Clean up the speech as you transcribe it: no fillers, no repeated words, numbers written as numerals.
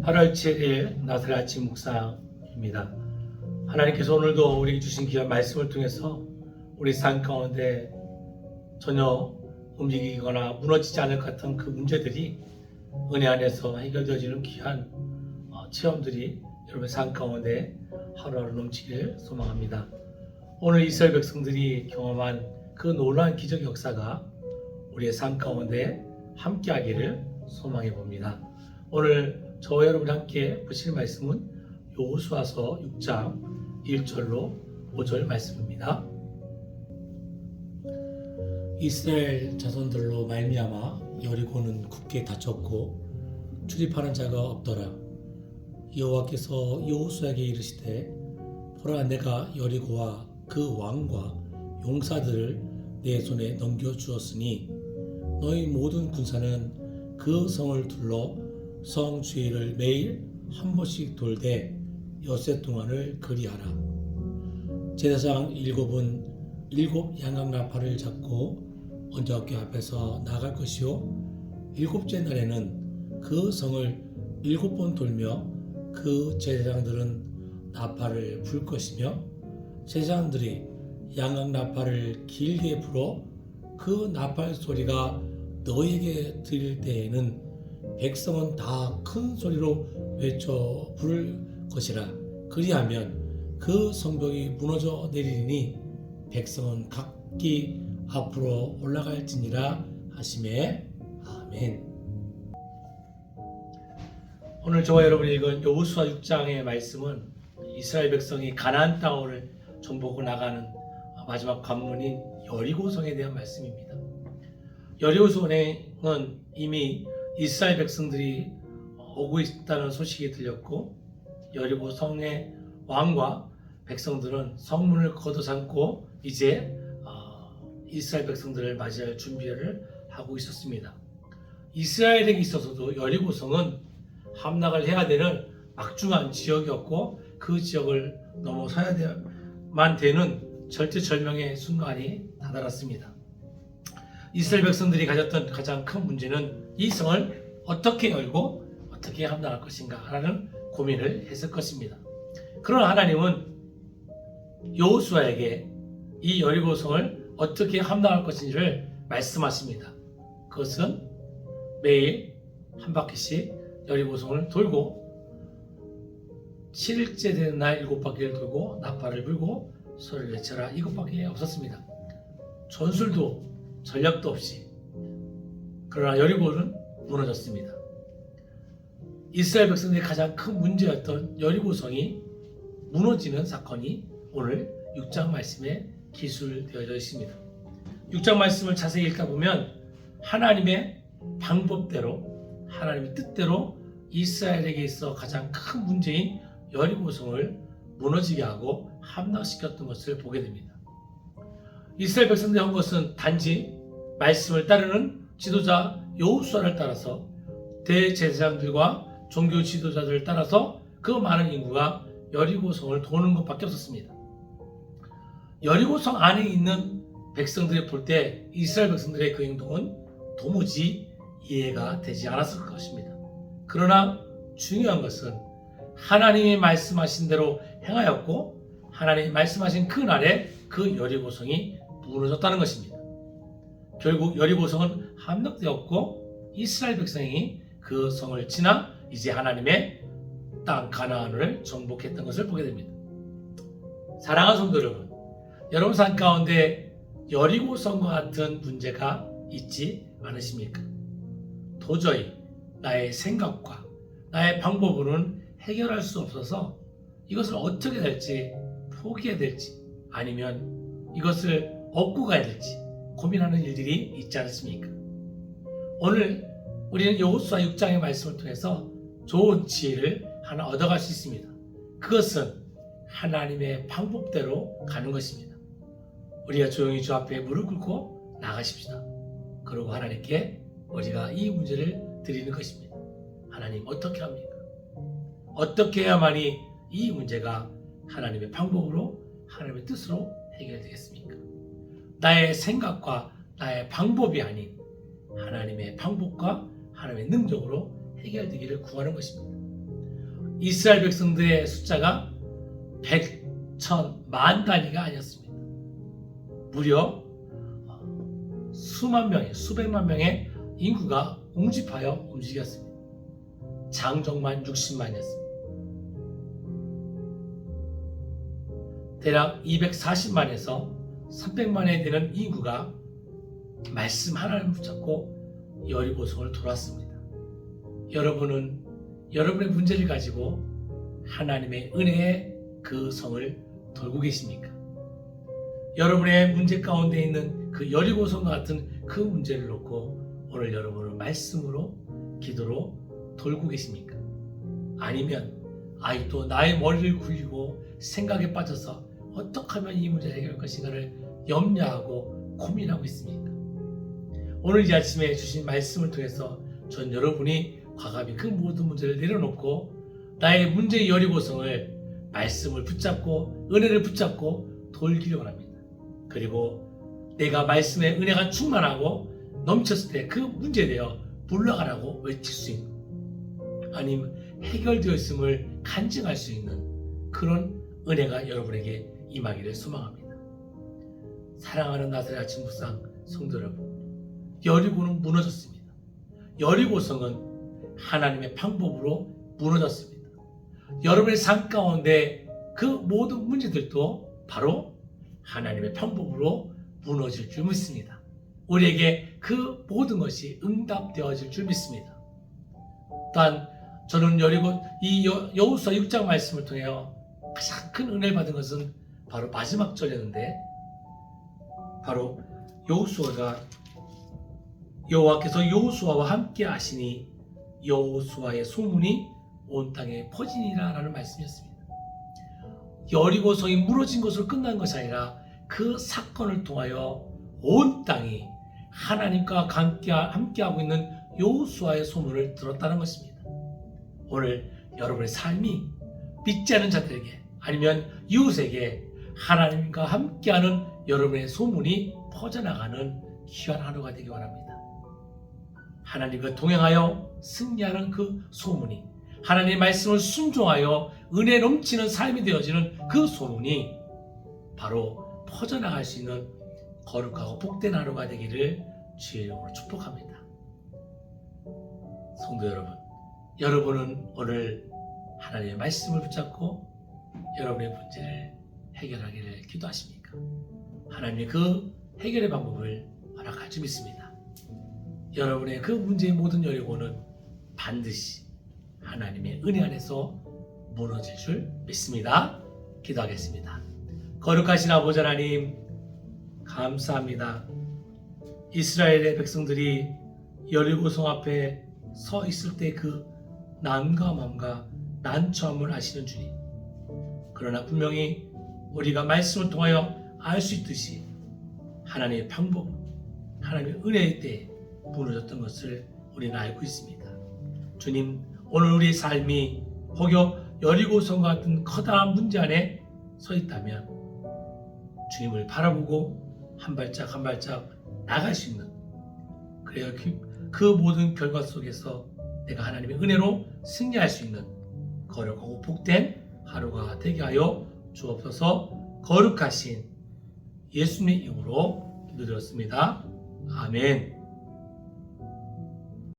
8월 7일 나사렛 아침 묵상입니다. 하나님께서 오늘도 우리에게 주신 귀한 말씀을 통해서 우리 삶 가운데 전혀 움직이거나 무너지지 않을 것 같은 그 문제들이 은혜 안에서 해결되어지는 귀한 체험들이 여러분의 삶 가운데 하루하루 넘치길 소망합니다. 오늘 이스라엘 백성들이 경험한 그 놀라운 기적 역사가 우리의 삶 가운데 함께하기를 소망해 봅니다. 오늘 저와 여러분이 함께 보실 말씀은 여호수아서 6장 1절로 5절 말씀입니다. 이스라엘 자손들로 말미암아 여리고는 굳게 닫혔고 출입하는 자가 없더라. 여호와께서 여호수아에게 이르시되 보라, 내가 여리고와 그 왕과 용사들을 내 손에 넘겨주었으니 너희 모든 군사는 그 성을 둘러 성 주위를 매일 한 번씩 돌되 엿새 동안을 그리하라. 제사장 7은 7 양각나팔을 잡고 언약궤 앞에서 나갈 것이요 7째 날에는 그 성을 7번 돌며 그 제사장들은 나팔을 불 것이며 제사장들이 양각나팔을 길게 불어 그 나팔 소리가 너에게 들릴 때에는 백성은 다 큰 소리로 외쳐 부를 것이라. 그리하면 그 성벽이 무너져 내리니 백성은 각기 앞으로 올라갈지니라 하시매. 아멘. 오늘 저와 여러분이 읽은 여호수아 6장의 말씀은 이스라엘 백성이 가나안 땅을 정복하고 나가는 마지막 관문인 여리고성에 대한 말씀입니다. 여리고성은 이미 이스라엘 백성들이 오고 있다는 소식이 들렸고 여리고 성의 왕과 백성들은 성문을 걷어삼고 이제 이스라엘 백성들을 맞이할 준비를 하고 있었습니다. 이스라엘에게 있어서도 여리고성은 함락을 해야 되는 막중한 지역이었고 그 지역을 넘어서야만 되는 절대절명의 순간이 다다랐습니다. 이스라엘 백성들이 가졌던 가장 큰 문제는 이 성을 어떻게 열고 어떻게 함락할 것인가 라는 고민을 했을 것입니다. 그러나 하나님은 여호수아에게 이 여리고성을 어떻게 함락할 것인지를 말씀하십니다. 그것은 매일 한 바퀴씩 여리고성을 돌고 7일째 되는 날 7바퀴를 돌고 나팔을 불고 소리를 외쳐라, 이것밖에 없었습니다. 전술도 전략도 없이. 그러나 여리고는 무너졌습니다. 이스라엘 백성들의 가장 큰 문제였던 여리고성이 무너지는 사건이 오늘 6장 말씀에 기술되어져 있습니다. 6장 말씀을 자세히 읽다 보면 하나님의 방법대로, 하나님의 뜻대로 이스라엘에게 있어 가장 큰 문제인 여리고성을 무너지게 하고 함락시켰던 것을 보게 됩니다. 이스라엘 백성들이 한 것은 단지 말씀을 따르는 지도자 여호수아를 따라서 대제사장들과 종교 지도자들을 따라서 그 많은 인구가 여리고성을 도는 것밖에 없었습니다. 여리고성 안에 있는 백성들이 볼 때 이스라엘 백성들의 그 행동은 도무지 이해가 되지 않았을 것입니다. 그러나 중요한 것은 하나님이 말씀하신 대로 행하였고 하나님이 말씀하신 그 날에 그 여리고성이 무너졌다는 것입니다. 결국 여리고성은 함락되었고 이스라엘 백성이 그 성을 지나 이제 하나님의 땅 가나안을 정복했던 것을 보게 됩니다. 사랑하는 성도 여러분, 여러분 삶 가운데 여리고성과 같은 문제가 있지 않으십니까? 도저히 나의 생각과 나의 방법으로는 해결할 수 없어서 이것을 어떻게 될지 포기해야 될지 아니면 이것을 얻고 가야 될지 고민하는 일들이 있지 않습니까? 오늘 우리는 여호수아 6장의 말씀을 통해서 좋은 지혜를 하나 얻어갈 수 있습니다. 그것은 하나님의 방법대로 가는 것입니다. 우리가 조용히 주 앞에 무릎 꿇고 나가십시다. 그리고 하나님께 우리가 이 문제를 드리는 것입니다. 하나님, 어떻게 합니까? 어떻게 해야만이 이 문제가 하나님의 방법으로, 하나님의 뜻으로 해결되겠습니까? 나의 생각과 나의 방법이 아닌 하나님의 방법과 하나님의 능력으로 해결되기를 구하는 것입니다. 이스라엘 백성들의 숫자가 100, 1000, 만 단위가 아니었습니다. 무려 수만 명의, 수백만 명의 인구가 웅집하여 움직였습니다. 장정만 60만이었습니다. 대략 240만에서 300만에 되는 인구가 말씀 하나를 붙잡고 여리고성을 돌았습니다. 여러분은 여러분의 문제를 가지고 하나님의 은혜의 그 성을 돌고 계십니까? 여러분의 문제 가운데 있는 그 여리고성과 같은 그 문제를 놓고 오늘 여러분은 말씀으로 기도로 돌고 계십니까? 아니면 아직도 나의 머리를 굴리고 생각에 빠져서 어떻게 하면 이 문제를 해결할 것인가를 염려하고 고민하고 있습니까? 오늘 이 아침에 주신 말씀을 통해서 전 여러분이 과감히 그 모든 문제를 내려놓고 나의 문제의 여리고성을 말씀을 붙잡고 은혜를 붙잡고 돌기를 원합니다. 그리고 내가 말씀의 은혜가 충만하고 넘쳤을 때 그 문제에 대해 물러가라고 외칠 수 있는, 아니면 해결되어 있음을 간증할 수 있는 그런 은혜가 여러분에게 임하기를 소망합니다. 사랑하는 나사렛 아침 묵상 성도 여러분, 여리고는 무너졌습니다. 여리고성은 하나님의 방법으로 무너졌습니다. 여러분의 삶 가운데 그 모든 문제들도 바로 하나님의 방법으로 무너질 줄 믿습니다. 우리에게 그 모든 것이 응답되어질 줄 믿습니다. 또한 저는 여리고 이 여호수아 6장 말씀을 통해 가장 큰 은혜를 받은 것은 바로 마지막 절이었는데, 바로 여호와께서 여호수아와 함께 하시니 여호수아의 소문이 온 땅에 퍼지니라 라는 말씀이었습니다. 여리고성이 무너진 것으로 끝난 것이 아니라 그 사건을 통하여 온 땅이 하나님과 함께하고 있는 여호수아의 소문을 들었다는 것입니다. 오늘 여러분의 삶이 믿지 않는 자들에게 아니면 이웃에게 하나님과 함께하는 여러분의 소문이 퍼져나가는 귀한 하루가 되기 바랍니다. 하나님과 동행하여 승리하는 그 소문이, 하나님의 말씀을 순종하여 은혜 넘치는 삶이 되어지는 그 소문이 바로 퍼져나갈 수 있는 거룩하고 복된 하루가 되기를 주의 이름으로 축복합니다. 성도 여러분, 여러분은 오늘 하나님의 말씀을 붙잡고 여러분의 문제를 해결하기를 기도하십니까? 하나님의 그 해결의 방법을 허락할 줄 믿습니다. 여러분의 그 문제의 모든 여리고는 반드시 하나님의 은혜 안에서 무너질 줄 믿습니다. 기도하겠습니다. 거룩하신 아버지 하나님, 감사합니다. 이스라엘의 백성들이 여리고성 앞에 서 있을 때 그 난감함과 난처함을 아시는 주님, 그러나 분명히 우리가 말씀을 통하여 알 수 있듯이 하나님의 방법, 하나님의 은혜의 때에 무너졌던 것을 우리는 알고 있습니다. 주님, 오늘 우리의 삶이 혹여 여리고성 같은 커다란 문제 안에 서 있다면 주님을 바라보고 한 발짝 한 발짝 나갈 수 있는, 그래야 그 모든 결과 속에서 내가 하나님의 은혜로 승리할 수 있는 거룩하고 복된 하루가 되게 하여 주옵소서. 거룩하신 예수님의 이름으로 기도드렸습니다. 아멘.